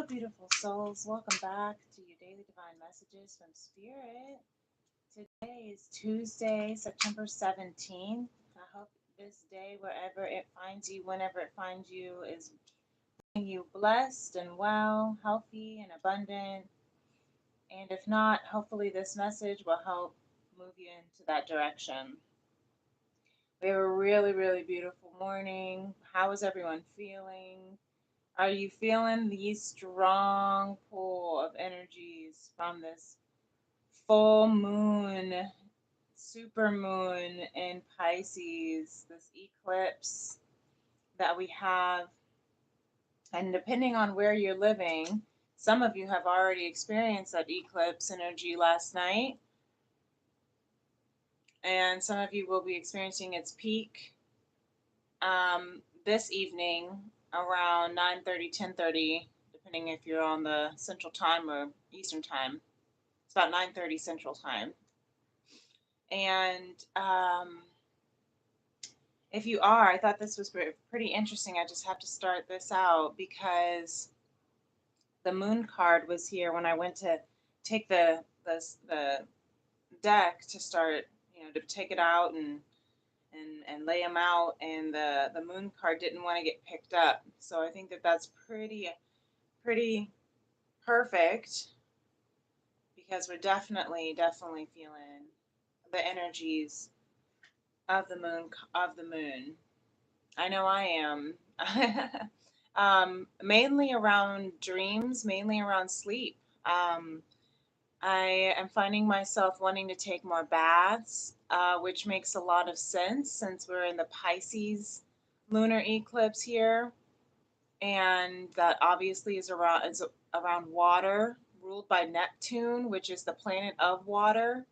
Hello, beautiful souls. Welcome back to your daily divine messages from Spirit. Today is Tuesday, September 17th. I hope this day, wherever it finds you, whenever it finds you, is making you blessed and well, healthy and abundant. And if not, hopefully this message will help move you into that direction. We have a really, really beautiful morning. How is everyone feeling? Are you feeling the strong pull of energies from this full moon, super moon in Pisces, this eclipse that we have? And depending on where you're living, some of you have already experienced that eclipse energy last night, and some of you will be experiencing its peak this evening around 9:30, 10:30, depending if you're on the Central Time or Eastern Time. It's about 9:30 Central Time. And if you are, I thought this was pretty interesting. I just have to start this out because the moon card was here when I went to take the deck to start, to take it out and lay them out, and the moon card didn't want to get picked up. So I think that that's pretty perfect, because we're definitely feeling the energies of the moon. I know I am. Mainly around dreams, mainly around sleep. I am finding myself wanting to take more baths, which makes a lot of sense since we're in the Pisces lunar eclipse here, and that obviously is around water, ruled by Neptune, which is the planet of water.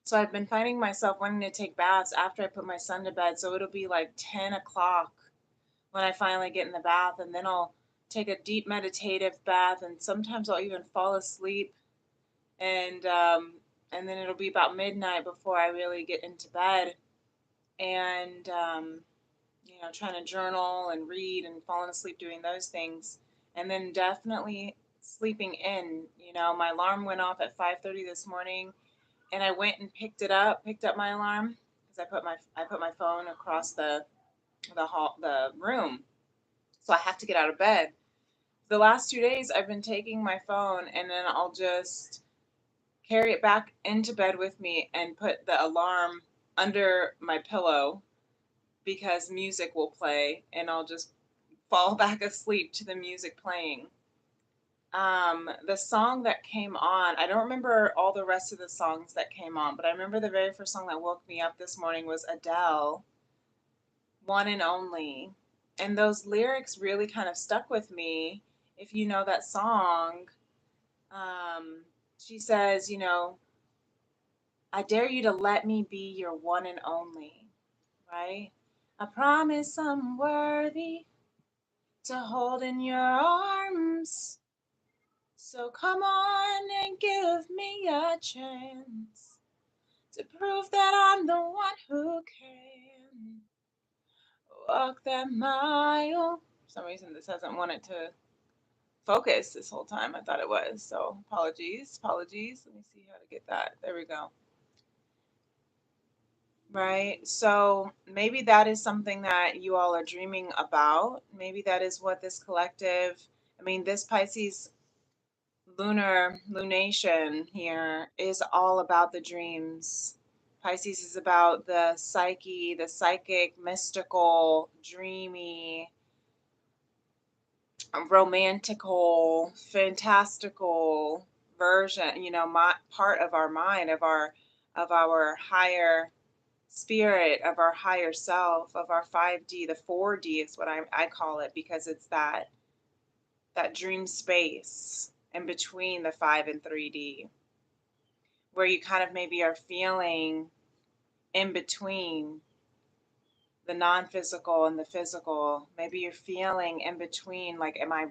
So I've been finding myself wanting to take baths after I put my son to bed. So it'll be like 10 o'clock when I finally get in the bath, and then I'll take a deep meditative bath, and sometimes I'll even fall asleep, and then it'll be about midnight before I really get into bed, and trying to journal and read and falling asleep doing those things, and then definitely sleeping in. My alarm went off at 5:30 this morning, and I went and picked up my alarm, because I put my phone across the room, so I have to get out of bed. The last 2 days I've been taking my phone, and then I'll just carry it back into bed with me and put the alarm under my pillow, because music will play, and I'll just fall back asleep to the music playing. The song that came on, I don't remember all the rest of the songs that came on, but I remember the very first song that woke me up this morning was Adele, One and Only. And those lyrics really kind of stuck with me. If you know that song, she says, I dare you to let me be your one and only, right? I promise I'm worthy to hold in your arms. So come on and give me a chance to prove that I'm the one who can walk that mile. For some reason, this hasn't wanted to focus this whole time. I thought it was. So apologies. Let me see how to get that. There we go. Right. So maybe that is something that you all are dreaming about. Maybe that is what this collective, this Pisces lunation here is all about the dreams. Pisces is about the psyche, the psychic, mystical, dreamy, romantical, fantastical version, part of our mind, of our higher spirit, of our higher self, of our 5D. The 4D is what I call it, because it's that dream space in between the 5 and 3D, where you kind of maybe are feeling in between the non-physical and the physical. Maybe you're feeling in between, like, am I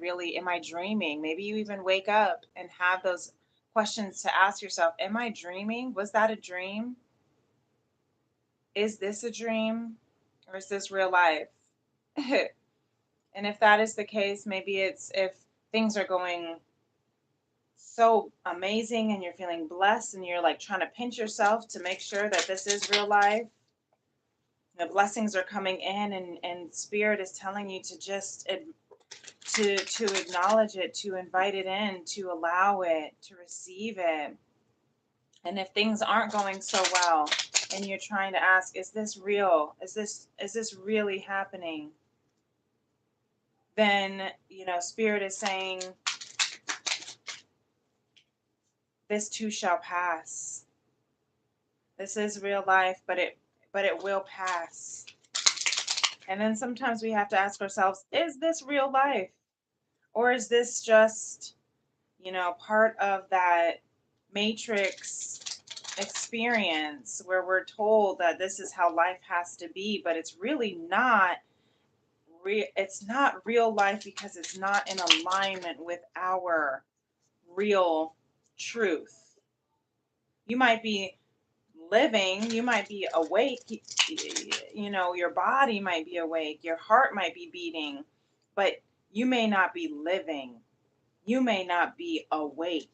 dreaming? Maybe you even wake up and have those questions to ask yourself. Am I dreaming? Was that a dream? Is this a dream? Or is this real life? And if that is the case, maybe it's if things are going so amazing and you're feeling blessed and you're like trying to pinch yourself to make sure that this is real life. The blessings are coming in, and Spirit is telling you to just to acknowledge it, to invite it in, to allow it, to receive it. And if things aren't going so well and you're trying to ask, is this real? Is this really happening? Then, you know, Spirit is saying, this too shall pass. This is real life, but it will pass. And then sometimes we have to ask ourselves, is this real life? Or is this just, you know, part of that matrix experience where we're told that this is how life has to be, but it's really not it's not real life because it's not in alignment with our real truth. You might be living, you might be awake, you know, your body might be awake, your heart might be beating, but you may not be living. You may not be awake.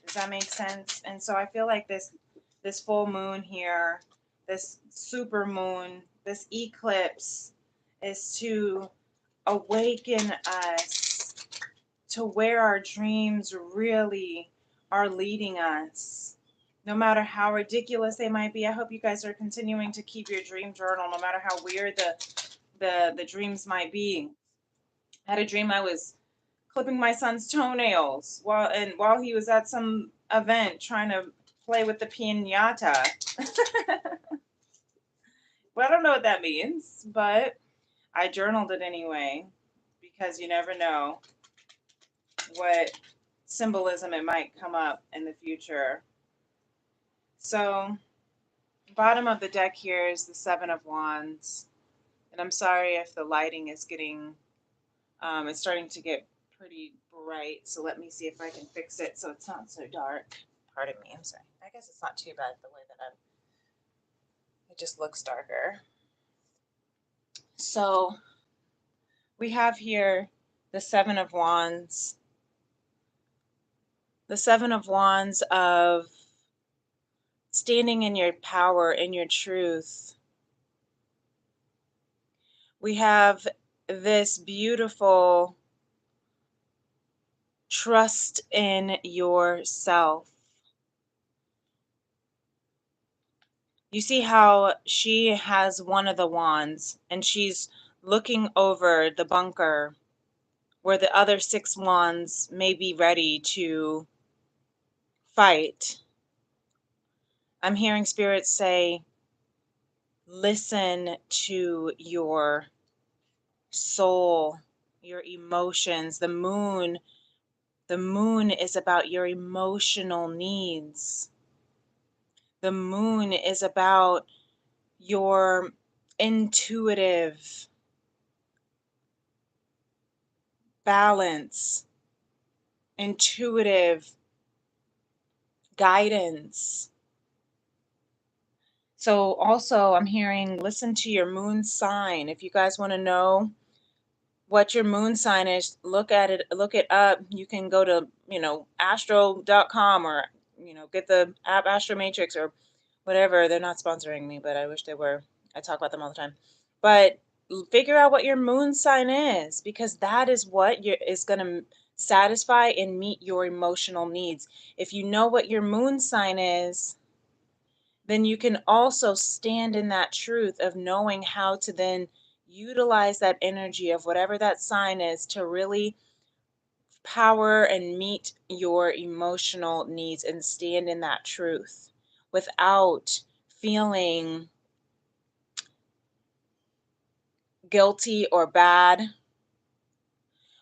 Does that make sense? And so I feel like this full moon here, this super moon, this eclipse is to awaken us to where our dreams really are leading us. No matter how ridiculous they might be, I hope you guys are continuing to keep your dream journal, no matter how weird the dreams might be. I had a dream I was clipping my son's toenails while he was at some event trying to play with the piñata. Well, I don't know what that means, but I journaled it anyway because you never know what symbolism it might come up in the future. So, bottom of the deck here is the Seven of Wands. And I'm sorry if the lighting is getting, it's starting to get pretty bright. So let me see if I can fix it so it's not so dark. Pardon me, I'm sorry. I guess it's not too bad the way that it just looks darker. So we have here the Seven of Wands. The Seven of Wands of standing in your power, in your truth. We have this beautiful trust in yourself. You see how she has one of the wands and she's looking over the bunker where the other 6 wands may be ready to fight. I'm hearing Spirit say, listen to your soul, your emotions. The moon is about your emotional needs. The moon is about your intuitive balance, intuitive guidance. So also I'm hearing, listen to your moon sign. If you guys want to know what your moon sign is, look it up. You can go to, astro.com or, get the app Astro Matrix or whatever. They're not sponsoring me, but I wish they were. I talk about them all the time. But figure out what your moon sign is, because that is what is going to satisfy and meet your emotional needs. If you know what your moon sign is, then you can also stand in that truth of knowing how to then utilize that energy of whatever that sign is to really power and meet your emotional needs and stand in that truth without feeling guilty or bad,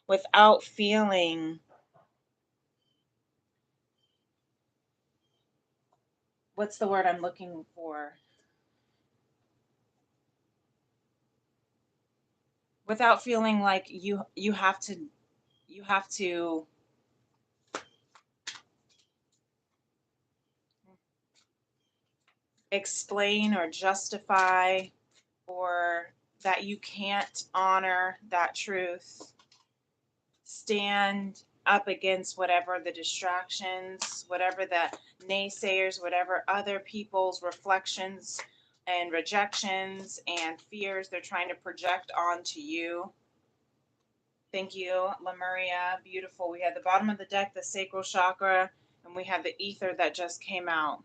without feeling, what's the word I'm looking for? Without feeling like you have to explain or justify, or that you can't honor that truth. stand up against whatever the distractions, whatever the naysayers, whatever other people's reflections and rejections and fears they're trying to project onto you. Thank you, Lemuria. Beautiful. We had the bottom of the deck, the sacral chakra, and we have the ether that just came out.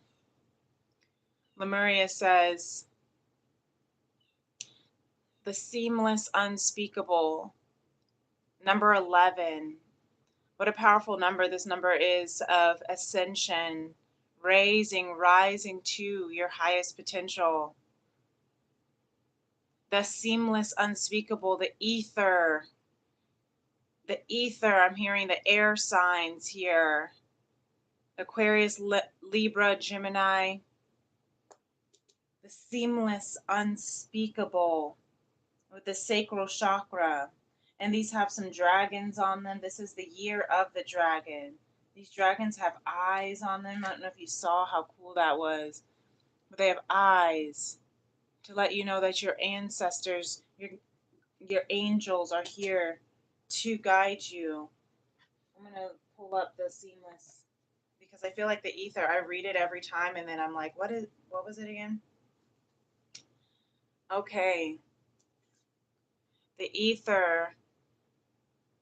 Lemuria says, the seamless, unspeakable. Number 11. What a powerful number this number is of ascension, rising to your highest potential. The seamless, unspeakable, the ether. The ether, I'm hearing the air signs here. Aquarius, Libra, Gemini. The seamless, unspeakable with the sacral chakra. And these have some dragons on them. This is the year of the dragon. These dragons have eyes on them. I don't know if you saw how cool that was. But they have eyes to let you know that your ancestors, your angels are here to guide you. I'm going to pull up the seamless because I feel like the ether, I read it every time and then I'm like, what was it again? Okay. The ether,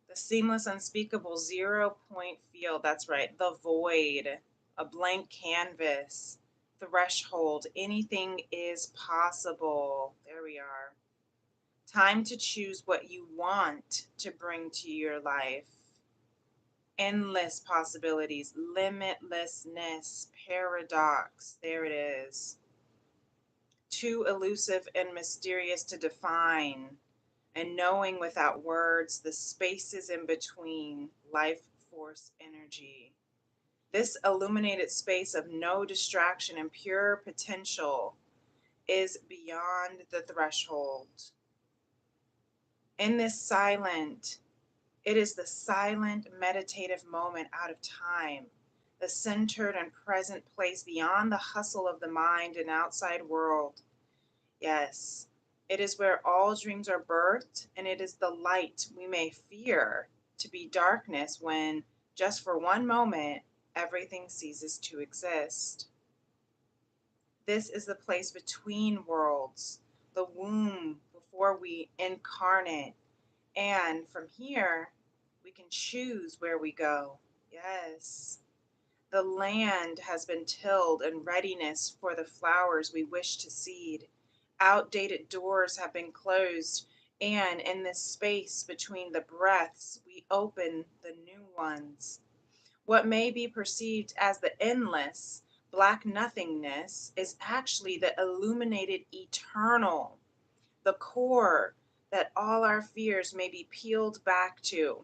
the seamless, unspeakable, 0-point field. That's right. The void, a blank canvas, threshold. Anything is possible. There we are. Time to choose what you want to bring to your life. Endless possibilities, limitlessness, paradox. There it is. Too elusive and mysterious to define. And knowing without words the spaces in between, life force energy. This illuminated space of no distraction and pure potential is beyond the threshold. In this it is the silent meditative moment out of time, the centered and present place beyond the hustle of the mind and outside world. Yes. It is where all dreams are birthed, and it is the light we may fear to be darkness when, just for one moment, everything ceases to exist. This is the place between worlds, the womb before we incarnate, and from here, we can choose where we go. Yes. The land has been tilled in readiness for the flowers we wish to seed. Outdated doors have been closed, and in this space between the breaths, we open the new ones. What may be perceived as the endless, black nothingness is actually the illuminated eternal, the core that all our fears may be peeled back to.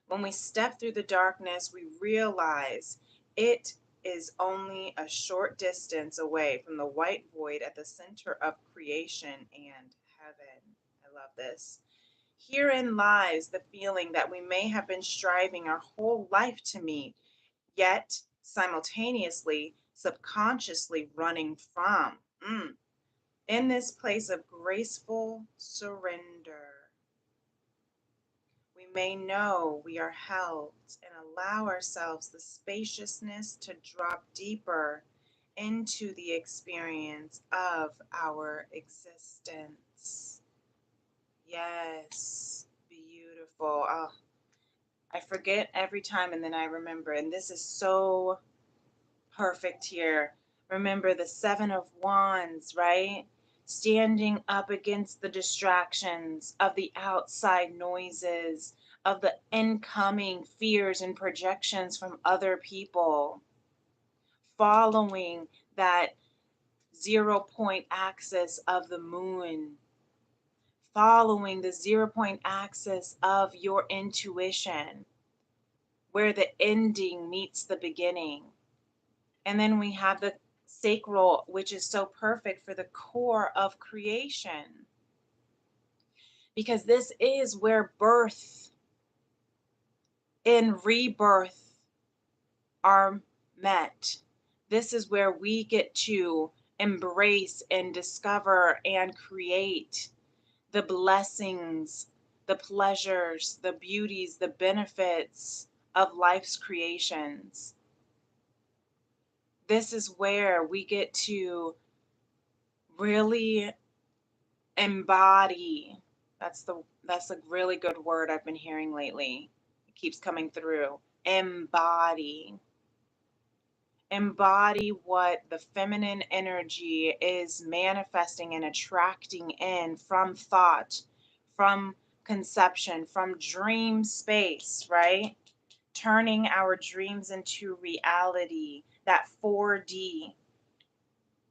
When we step through the darkness, we realize it is only a short distance away from the white void at the center of creation and heaven. I love this. Herein lies the feeling that we may have been striving our whole life to meet, yet simultaneously, subconsciously running from. In this place of graceful surrender, we may know we are held and allow ourselves the spaciousness to drop deeper into the experience of our existence. Yes, beautiful. Oh, I forget every time and then I remember, and this is so perfect here. Remember the Seven of Wands, right? Standing up against the distractions of the outside noises, of the incoming fears and projections from other people, following that 0-point axis of the moon, following the 0-point axis of your intuition, where the ending meets the beginning. And then we have the sacral, which is so perfect for the core of creation. Because this is where birth and rebirth are met. This is where we get to embrace and discover and create the blessings the pleasures, the beauties, the benefits of life's creations. This is where we get to really embody. That's a really good word I've been hearing lately. It keeps coming through. Embody. Embody what the feminine energy is manifesting and attracting in from thought, from conception, from dream space, right? Turning our dreams into reality, that 4D,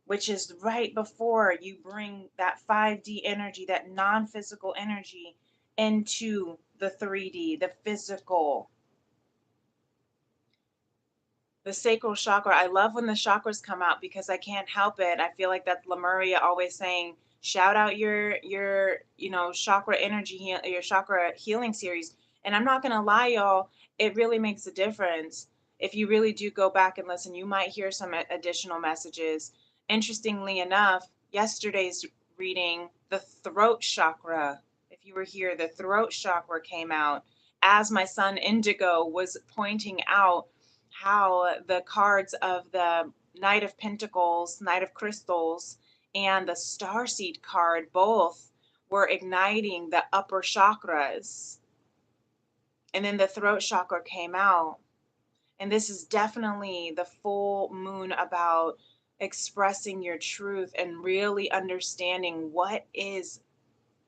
which is right before you bring that 5D energy, that non physical energy, into the 3D, the physical. The sacral chakra, I love when the chakras come out because I can't help it. I feel like that's Lemuria always saying, shout out your chakra energy, your chakra healing series. And I'm not gonna lie, y'all, it really makes a difference. If you really do go back and listen, you might hear some additional messages. Interestingly enough, yesterday's reading, the throat chakra, if you were here, the throat chakra came out as my son Indigo was pointing out how the cards of the Knight of Pentacles, Knight of Crystals, and the Starseed card both were igniting the upper chakras. And then the throat chakra came out. And this is definitely the full moon about expressing your truth and really understanding what is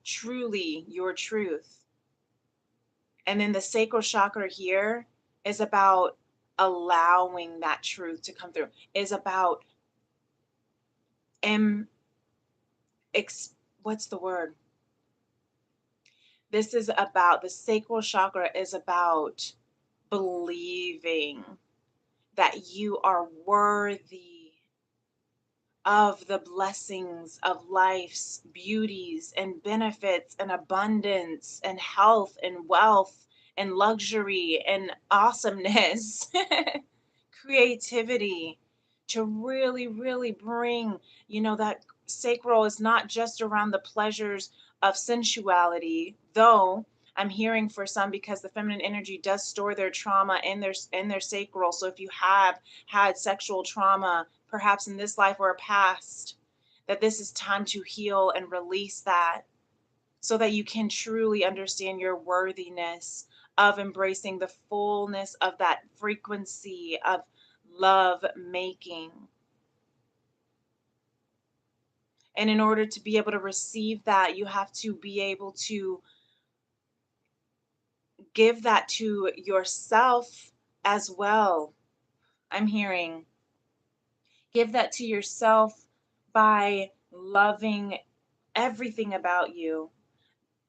truly your truth. And then the sacral chakra here is about allowing that truth to come through, is about what's the word? This is about, the sacral chakra is about believing that you are worthy of the blessings of life's beauties and benefits and abundance and health and wealth and luxury and awesomeness, creativity, to really, really bring, that sacral is not just around the pleasures of sensuality, though I'm hearing for some, because the feminine energy does store their trauma in their sacral. So if you have had sexual trauma, perhaps in this life or a past, that this is time to heal and release that so that you can truly understand your worthiness of embracing the fullness of that frequency of love making. And in order to be able to receive that, you have to be able to give that to yourself as well. I'm hearing, give that to yourself by loving everything about you,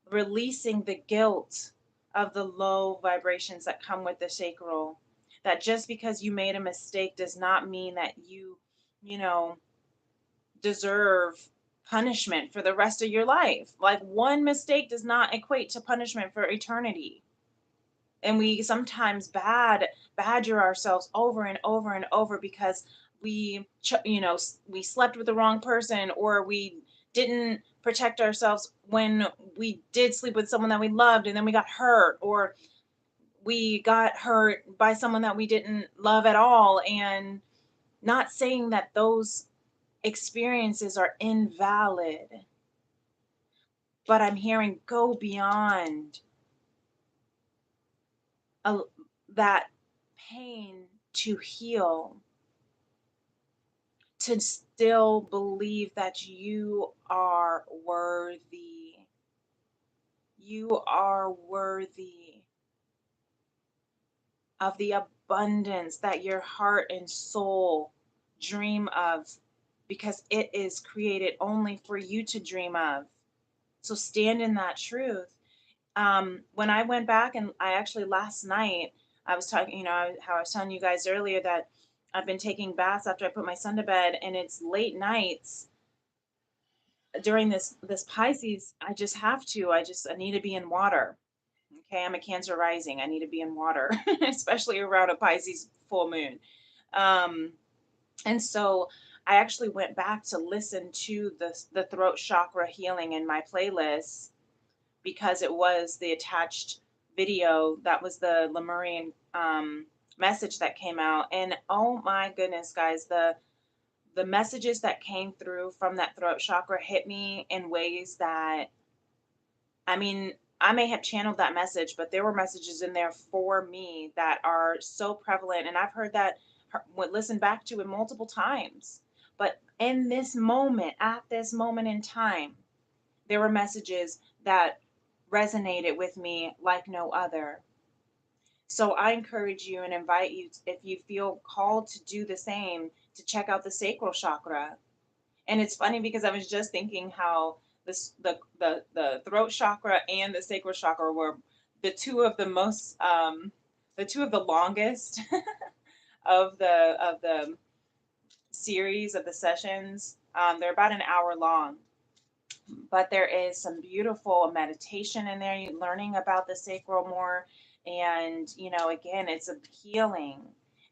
releasing the guilt of the low vibrations that come with the sacral. That just because you made a mistake does not mean that you know, deserve punishment for the rest of your life. Like, one mistake does not equate to punishment for eternity. And we sometimes badger ourselves over and over and over because we we slept with the wrong person, or we didn't protect ourselves when we did sleep with someone that we loved and then we got hurt, or we got hurt by someone that we didn't love at all. And not saying that those experiences are invalid, but I'm hearing, go beyond a, that pain to heal, to still believe that you are worthy. You are worthy of the abundance that your heart and soul dream of, because it is created only for you to dream of. So stand in that truth. When I went back, and I actually last night, I was talking, how I was telling you guys earlier that I've been taking baths after I put my son to bed, and it's late nights during this Pisces. I need to be in water. Okay, I'm a Cancer rising. I need to be in water, especially around a Pisces full moon. Um, and so I actually went back to listen to the throat chakra healing in my playlist, because it was the attached video. That was the Lemurian message that came out. And oh my goodness, guys, the messages that came through from that throat chakra hit me in ways that, I mean, I may have channeled that message, but there were messages in there for me that are so prevalent. And I've heard that, listened back to it multiple times. But in this moment, at this moment in time, there were messages that resonated with me like no other. So I encourage you and invite you, if you feel called to do the same, to check out the sacral chakra. And it's funny because I was just thinking how the throat chakra and the sacral chakra were the two of the most the two of the longest of the series of the sessions. They're about an hour long, but there is some beautiful meditation in there. You're learning about the sacral more, and again, it's a healing.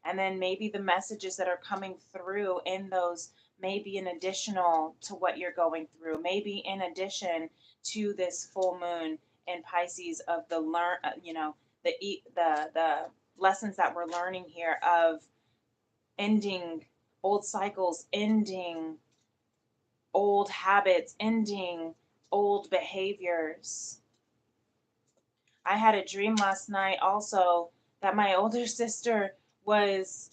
And then maybe the messages that are coming through in those may be an additional to what you're going through, maybe in addition to this full moon in Pisces of the the lessons that we're learning here of ending old cycles, ending old habits, ending old behaviors. I had a dream last night also that my older sister was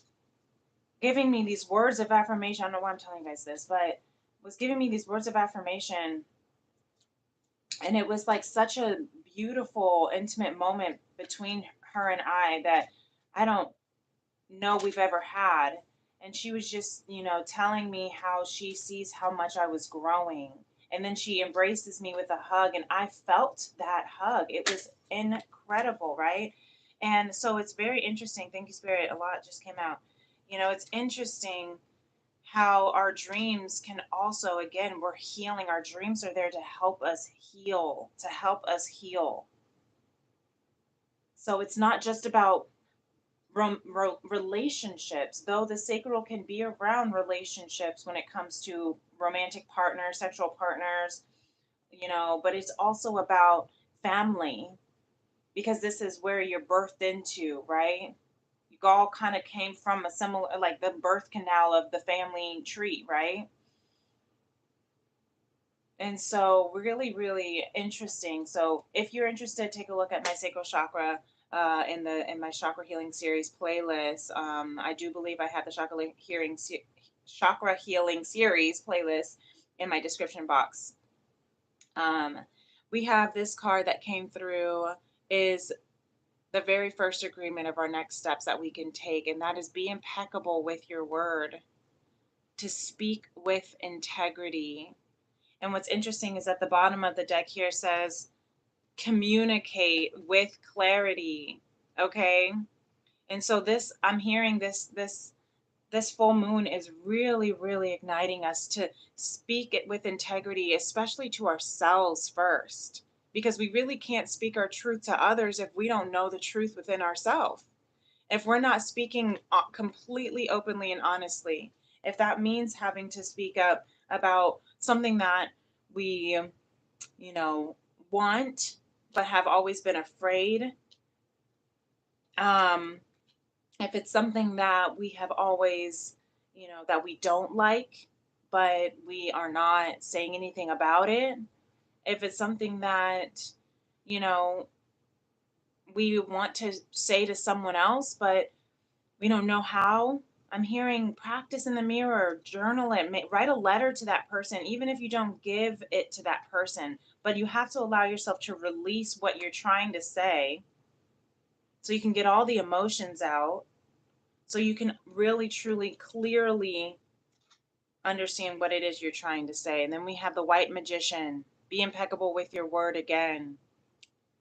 giving me these words of affirmation. I don't know why I'm telling you guys this, but was giving me these words of affirmation. And it was like such a beautiful, intimate moment between her and I that I don't know we've ever had. And she was just, telling me how she sees how much I was growing. And then she embraces me with a hug, and I felt that hug. It was incredible, right? And so it's very interesting. Thank you, Spirit. A lot just came out. It's interesting how our dreams can also, again, we're healing. Our dreams are there to help us heal, to help us heal. So it's not just about relationships, though the sacral can be around relationships when it comes to romantic partners, sexual partners, but it's also about family, because this is where you're birthed into, right? You all kind of came from a similar, like the birth canal of the family tree, right? And so really, really interesting. So if you're interested, take a look at my sacral chakra in my chakra healing series playlist. I do believe I have the chakra healing series playlist in my description box. We have this card that came through, is the very first agreement of our next steps that we can take, and that is be impeccable with your word, to speak with integrity. And what's interesting is at the bottom of the deck here says, communicate with clarity. Okay. And so I'm hearing this full moon is really, really igniting us to speak it with integrity, especially to ourselves first, because we really can't speak our truth to others if we don't know the truth within ourselves. If we're not speaking completely openly and honestly, if that means having to speak up about something that we, want, but have always been afraid, if it's something that we have always, that we don't like, but we are not saying anything about it, if it's something that, you know, we want to say to someone else, but we don't know how. I'm hearing practice in the mirror, journal it, write a letter to that person, even if you don't give it to that person. But you have to allow yourself to release what you're trying to say so you can get all the emotions out, so you can really, truly, clearly understand what it is you're trying to say. And then we have the white magician. Be impeccable with your word again.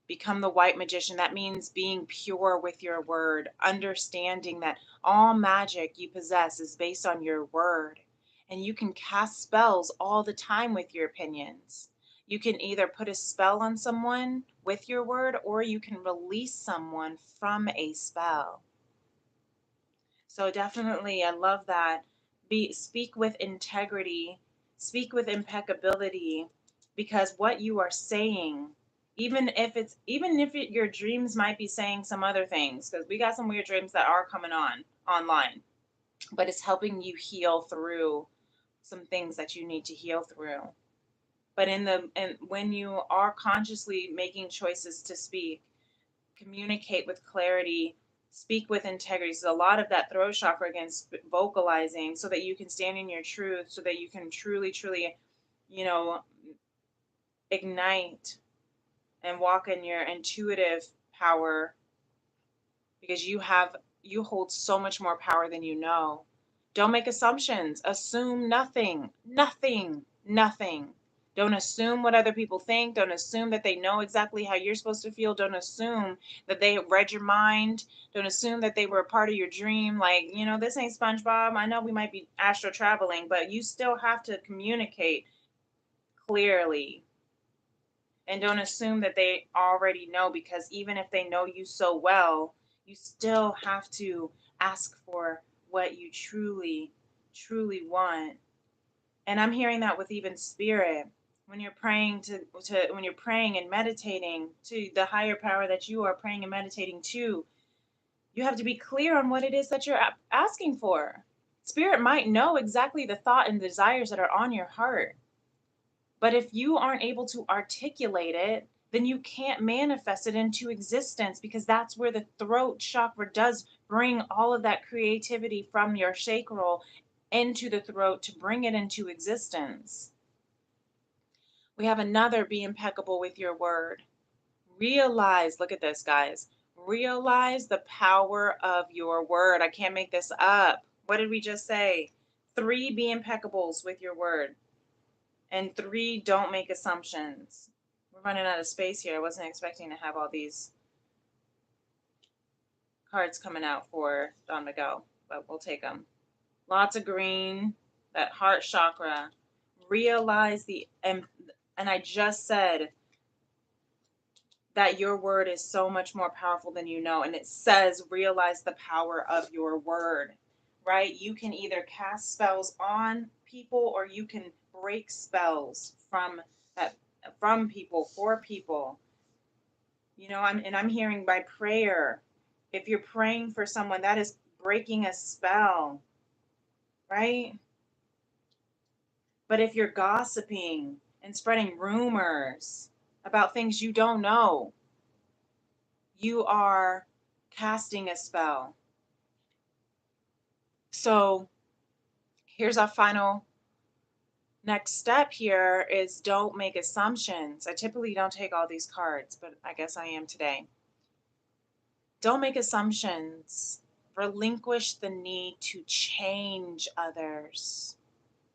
Become the white magician. That means being pure with your word, understanding that all magic you possess is based on your word. And you can cast spells all the time with your opinions. You can either put a spell on someone with your word, or you can release someone from a spell. So definitely, I love that. Speak with integrity, speak with impeccability, because what you are saying Even if your dreams might be saying some other things, because we got some weird dreams that are coming online, but it's helping you heal through some things that you need to heal through. But and when you are consciously making choices to speak, communicate with clarity, speak with integrity. So a lot of that throat chakra against vocalizing, so that you can stand in your truth, so that you can truly, truly, you know, ignite and walk in your intuitive power, because you hold so much more power than you know. Don't make assumptions. Assume nothing. Nothing. Nothing. Don't assume what other people think. Don't assume that they know exactly how you're supposed to feel. Don't assume that they read your mind. Don't assume that they were a part of your dream. Like, this ain't SpongeBob. I know we might be astral traveling, but you still have to communicate clearly. And don't assume that they already know, because even if they know you so well, you still have to ask for what you truly, truly want. And I'm hearing that with even spirit. When you're praying when you're praying and meditating to the higher power that you are praying and meditating to, you have to be clear on what it is that you're asking for. Spirit might know exactly the thought and desires that are on your heart. But if you aren't able to articulate it, then you can't manifest it into existence, because that's where the throat chakra does bring all of that creativity from your sacral into the throat to bring it into existence. We have another: be impeccable with your word. Realize, look at this, guys. Realize the power of your word. I can't make this up. What did we just say? 3, be impeccables with your word. And 3, don't make assumptions. We're running out of space here. I wasn't expecting to have all these cards coming out for Don to go, but we'll take them. Lots of green, that heart chakra. Realize and I just said that your word is so much more powerful than you know. And it says, realize the power of your word, right? You can either cast spells on people, or you can break spells from people, for people. I'm hearing by prayer. If you're praying for someone, that is breaking a spell, right? But if you're gossiping and spreading rumors about things you don't know, you are casting a spell. So here's our final next step here is, don't make assumptions. I typically don't take all these cards, but I guess I am today. Don't make assumptions. Relinquish the need to change others.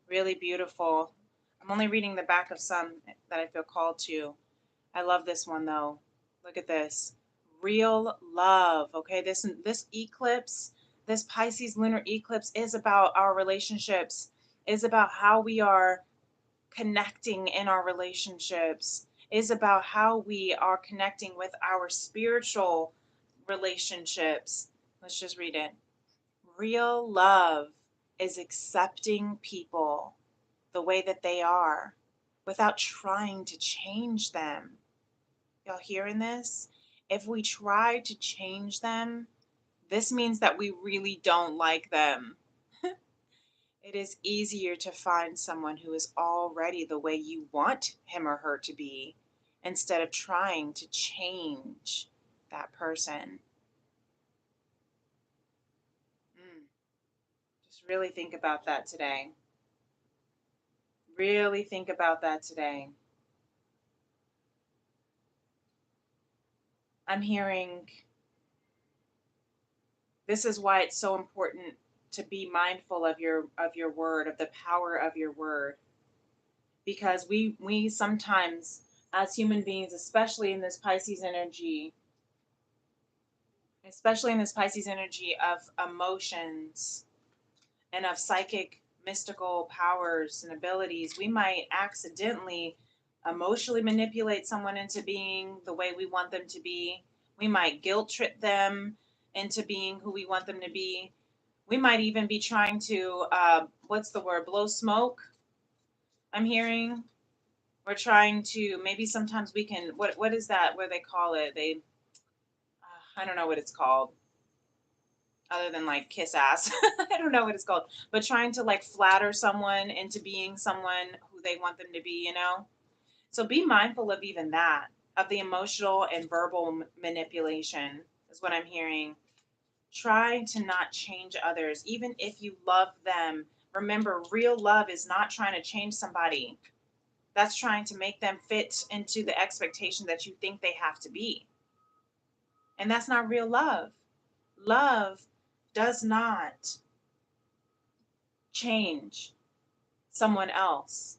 Really beautiful. I'm only reading the back of some that I feel called to. I love this one though. Look at this. Real love. Okay, this eclipse, this Pisces lunar eclipse is about our relationships, is about how we are connecting in our relationships, is about how we are connecting with our spiritual relationships. Let's just read it. Real love is accepting people the way that they are without trying to change them. Y'all hearing this? If we try to change them, this means that we really don't like them. It is easier to find someone who is already the way you want him or her to be, instead of trying to change that person. Just really think about that today. Really think about that today. I'm hearing this is why it's so important to be mindful of your word, of the power of your word. Because we sometimes, as human beings, especially in this Pisces energy, of emotions and of psychic mystical powers and abilities, we might accidentally emotionally manipulate someone into being the way we want them to be. We might guilt trip them into being who we want them to be. We might even be trying to, what's the word, blow smoke, I'm hearing. We're trying to, maybe sometimes we can, what is that, where they call it? I don't know what it's called other than like kiss ass. I don't know what it's called, but trying to like flatter someone into being someone who they want them to be, you know? So be mindful of even that, of the emotional and verbal manipulation, is what I'm hearing. Try to not change others, even if you love them. Remember, real love is not trying to change somebody. That's trying to make them fit into the expectation that you think they have to be. And that's not real love. Love does not change someone else.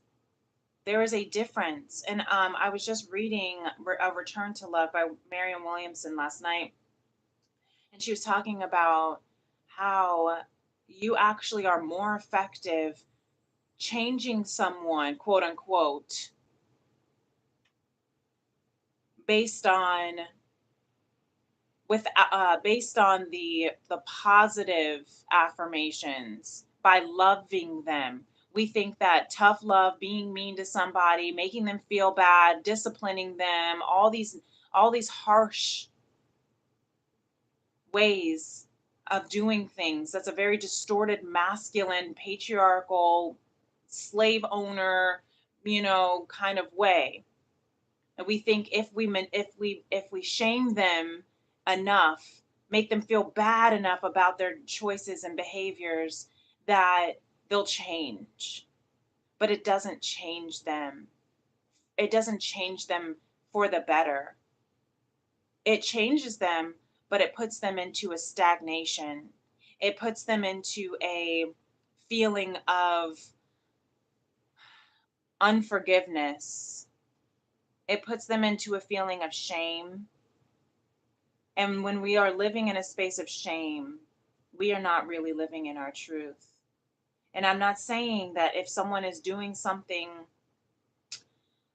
There is a difference. And I was just reading A Return to Love by Marianne Williamson last night. And she was talking about how you actually are more effective changing someone, quote unquote, based on based on the positive affirmations, by loving them. We think that tough love, being mean to somebody, making them feel bad, disciplining them, all these harsh ways of doing things. That's a very distorted, masculine, patriarchal, slave owner, kind of way. And we think if we shame them enough, make them feel bad enough about their choices and behaviors, that they'll change. But it doesn't change them. It doesn't change them for the better. It changes them, but it puts them into a stagnation. It puts them into a feeling of unforgiveness. It puts them into a feeling of shame. And when we are living in a space of shame, we are not really living in our truth. And I'm not saying that if someone is doing something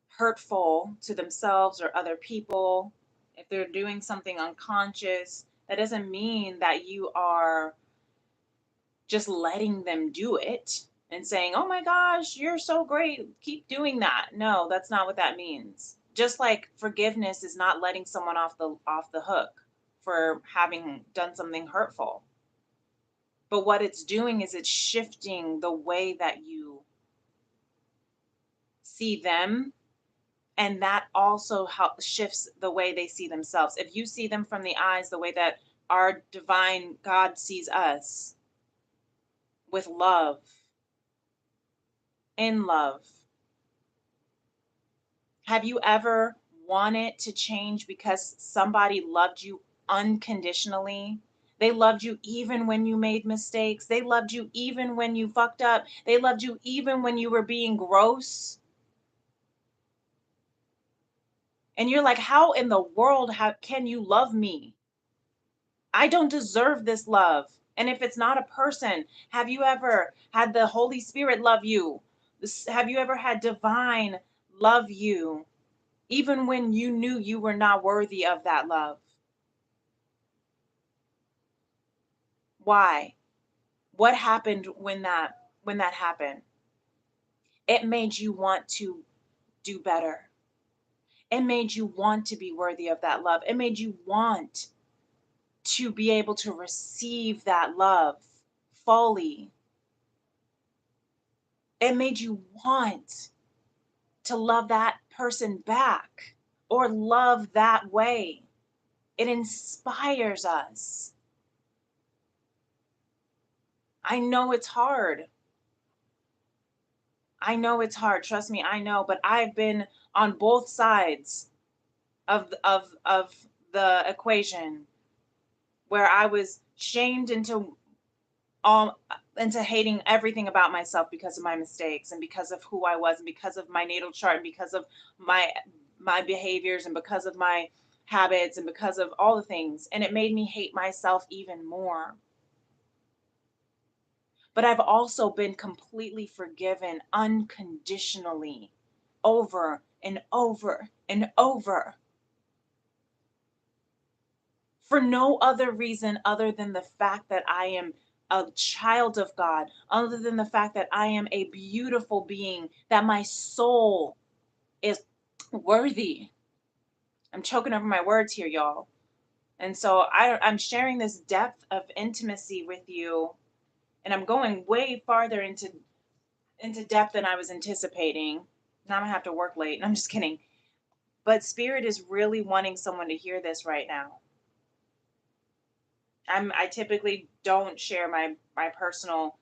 hurtful to themselves or other people, if they're doing something unconscious, that doesn't mean that you are just letting them do it and saying, "Oh my gosh, you're so great, keep doing that." No, that's not what that means. Just like forgiveness is not letting someone off the hook for having done something hurtful. But what it's doing is it's shifting the way that you see them, and that also shifts the way they see themselves. If you see them from the eyes the way that our divine God sees us, with love, in love. Have you ever wanted to change because somebody loved you unconditionally? They loved you even when you made mistakes. They loved you even when you fucked up. They loved you even when you were being gross. And you're like, how in the world can you love me? I don't deserve this love. And if it's not a person, have you ever had the Holy Spirit love you? Have you ever had divine love you, even when you knew you were not worthy of that love? Why? What happened when that happened? It made you want to do better. It made you want to be worthy of that love. It made you want to be able to receive that love fully. It made you want to love that person back or love that way. It inspires us. I know it's hard. I know it's hard. Trust me, I know, but I've been on both sides of the equation, where I was shamed into hating everything about myself because of my mistakes and because of who I was and because of my natal chart and because of my behaviors and because of my habits and because of all the things, and it made me hate myself even more. But I've also been completely forgiven unconditionally, over and over and over, for no other reason other than the fact that I am a child of God, other than the fact that I am a beautiful being, that my soul is worthy. I'm choking over my words here, y'all. And so I'm sharing this depth of intimacy with you, and I'm going way farther into depth than I was anticipating. Now I'm gonna have to work late. I'm just kidding. But Spirit is really wanting someone to hear this right now. I typically don't share my personal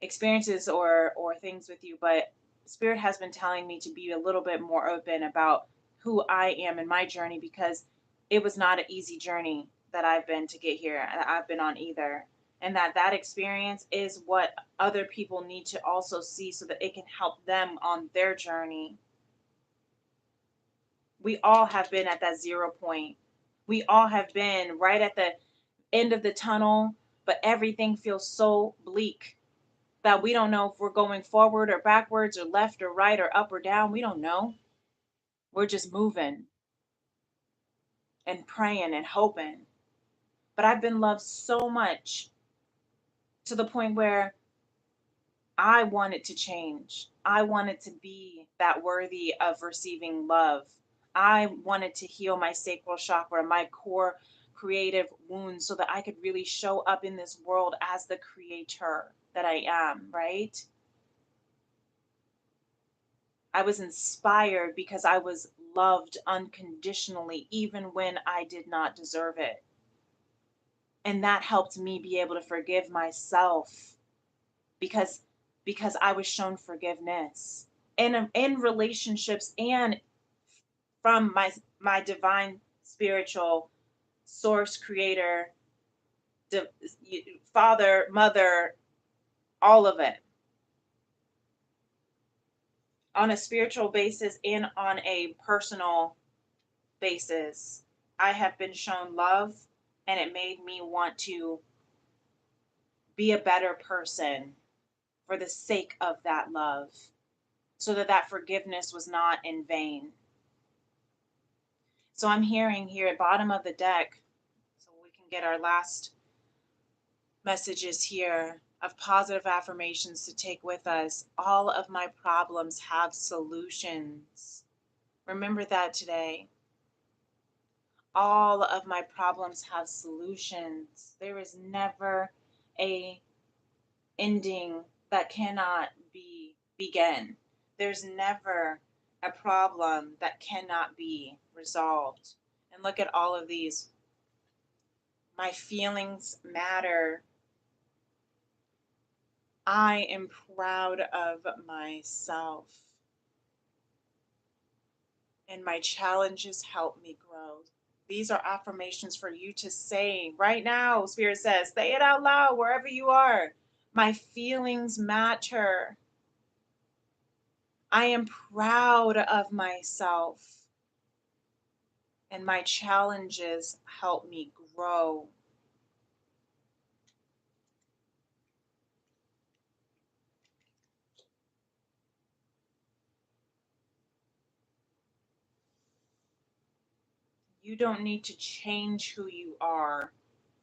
experiences or things with you, but Spirit has been telling me to be a little bit more open about who I am in my journey, because it was not an easy journey that I've been to get here, and I've been on either. And that experience is what other people need to also see so that it can help them on their journey. We all have been at that 0 point. We all have been right at the end of the tunnel, but everything feels so bleak that we don't know if we're going forward or backwards or left or right or up or down. We don't know. We're just moving and praying and hoping. But I've been loved so much to the point where I wanted to change. I wanted to be that worthy of receiving love. I wanted to heal my sacral chakra, my core creative wounds, so that I could really show up in this world as the creator that I am, right? I was inspired because I was loved unconditionally, even when I did not deserve it. And that helped me be able to forgive myself because I was shown forgiveness in relationships and from my divine spiritual source creator, father, mother, all of it, on a spiritual basis and on a personal basis. I have been shown love, and it made me want to be a better person for the sake of that love, so that forgiveness was not in vain. So I'm hearing here at bottom of the deck, so we can get our last messages here of positive affirmations to take with us. All of my problems have solutions. Remember that today. All of my problems have solutions. There is never a ending that cannot be begun. There's never a problem that cannot be resolved. And look at all of these. My feelings matter. I am proud of myself. And my challenges help me grow. These are affirmations for you to say right now. Spirit says, say it out loud wherever you are. My feelings matter. I am proud of myself, and my challenges help me grow. You don't need to change who you are.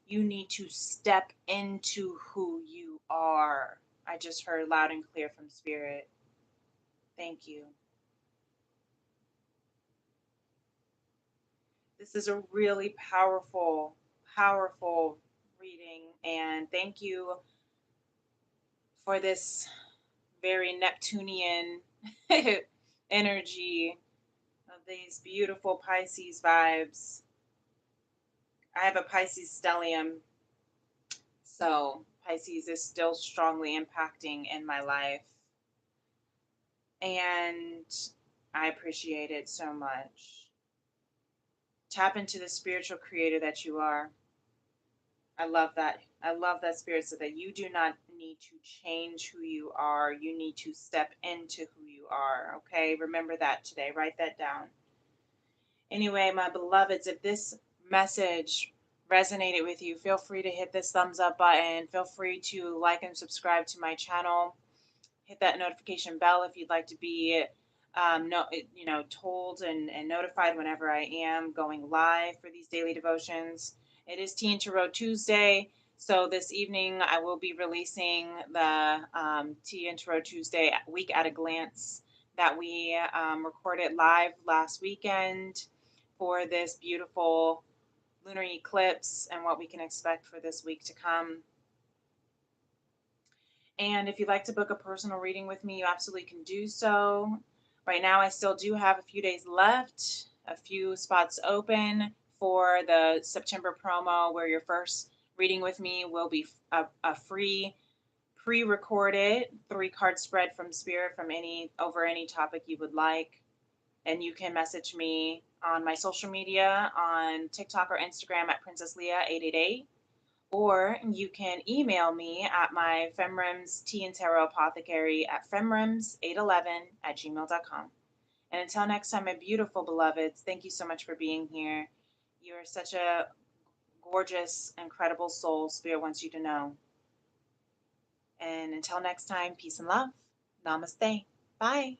You need to step into who you are. I just heard loud and clear from Spirit. Thank you. This is a really powerful, powerful reading, and thank you for this very Neptunian energy of these beautiful Pisces vibes. I have a Pisces stellium, so Pisces is still strongly impacting in my life, and I appreciate it so much. Tap into the spiritual creator that you are. I love that. I love that Spirit said that you do not need to change who you are. You need to step into who you are. Okay, remember that today. Write that down. Anyway, my beloveds, if this message resonated with you, feel free to hit this thumbs up button. Feel free to like and subscribe to my channel. Hit that notification bell if you'd like to be told and notified whenever I am going live for these daily devotions. It is Tea and Tarot Tuesday, so this evening I will be releasing the Tea and Tarot Tuesday Week at a Glance that we recorded live last weekend for this beautiful lunar eclipse and what we can expect for this week to come. And if you'd like to book a personal reading with me, you absolutely can do so. Right now, I still do have a few days left, a few spots open for the September promo, where your first reading with me will be a free pre-recorded 3-card spread from Spirit from any topic you would like. And you can message me on my social media on TikTok or Instagram at Princess Leah 888. Or you can email me at my FemRems Tea and Tarot Apothecary at femrems811@gmail.com. And until next time, my beautiful beloveds, thank you so much for being here. You are such a gorgeous, incredible soul Spirit wants you to know. And until next time, peace and love. Namaste. Bye.